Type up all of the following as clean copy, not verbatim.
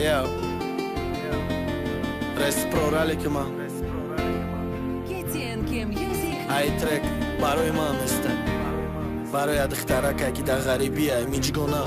Yo Респро ма ай трек барои ман аст барои духтараке ки дар ғарибия миҷгона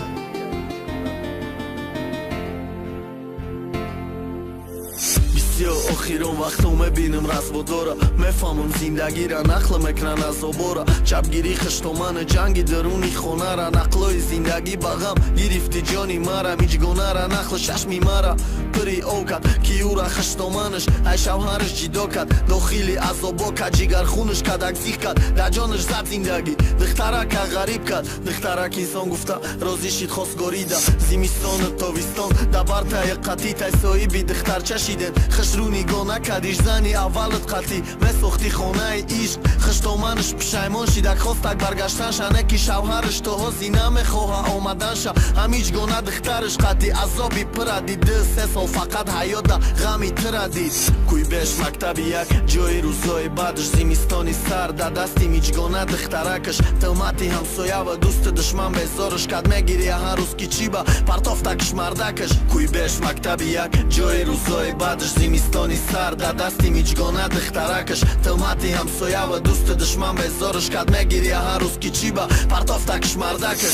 охирон вақто мебинам разводора мефаҳмам зиндагира нақла мекунан азобора чапгирӣ хиштомани ҷанги даруни хонара нақлои зиндагӣ ба ғам гирифти ҷони мара миҷгонара нақла шашми мара пири окад ки ура хиштоманаш ай шавҳараш ҷидо кад дохили азобо кад ҷигархунаш кад акзих кад дар ҷонаш зад зиндагӣ духтарака ғариб кад духтарак инсон гуфта розӣ шид хосгорида зимистону тобистон да бартаи қатӣ тай соҳиби духтарча шиден хишрӯни гона кадиш зани аввалат қатӣ месохти хонаи ишқ хиштоманаш пушаймон шидак хостак баргаштанша не ки шавҳараш тоҳо зина мехоҳа омаданша ҳамиҷ гона духтараш қатӣ азоби пира диди се сол фақат ҳаёта ғами тира дид кӯй беш мактаби як ҷои рӯзҳои баъдаш зимистони сар да дасти миҷгона духтаракаш тӯҳмати ҳамсоя ва дӯсти душман безораш кад мегирия ҳар рӯз ки чӣ ба партофтакаш мардакаш кӯй беш мактаби як ҷои рӯзҳои баъдаш зимистони сар да дасти миҷгона духтаракаш тӯҳмати ҳамсоя ва дӯсти душман безораш кад мегирия ҳар рӯз ки чӣ ба партофтакаш мардакаш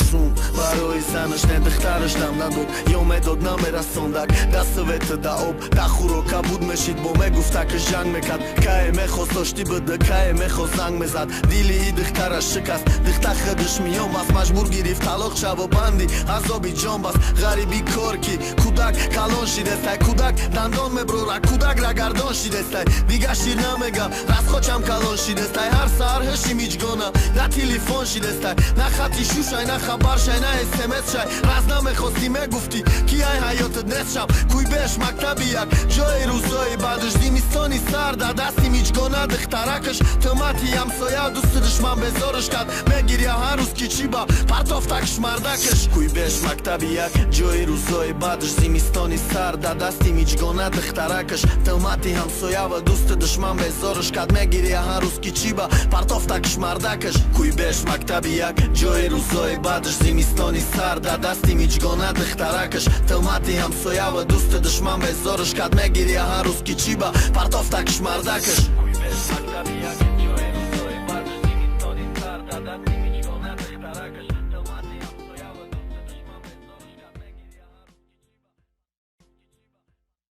барои занаш не духтараш дам надод ё медод намерасондак да сувета да об да хӯрока буд мешид бо мегуфтакаш ҷанг мекард кае мехост дошти буда кае мехост занг мезад дили и духтараш шикаст духтар хидиш миён бас маҷбур гирифт талоқ шаву банди азоби ҷон бас ғариби кор ки кӯдак калон шидестай кӯдак дандон меброра кӯдак рагардон шидестай дига шир намегам расхочам калон шидестай ҳар саҳар ҳеши миҷгона на телефон шидестай на хати шушай на хабаршай на смс шай раз намехости мегуфти ки ай ҳаётат нест шаб кӯй беш мактаби як ҷои рӯзҳои баъдаш зимистони сар да дасти миҷгона духтаракаш тӯҳмати ҳамсоя дӯсти душман безораш кад мегирия ҳар рӯз ки чӣ ба партофтакаш мардакаш кӯй беш мактаби як ҷои рӯзҳои баъдаш зимистони сар да дасти миҷгона духтаракаш тӯҳмати ҳамсоя ва дӯсти душман безораш кад мегирия ҳар рӯз ки чӣ ба партофтакаш мардакаш кӯй беш мактаби як ҷои рӯзҳои баъдаш зимистони сар да дасти миҷгона духтаракаш тӯҳмати ҳамсоя ва дӯсти душман безораш кад мегирия ҳар рӯз ки чӣ ба партофтакаш мардакаш кӯй беш мактаби як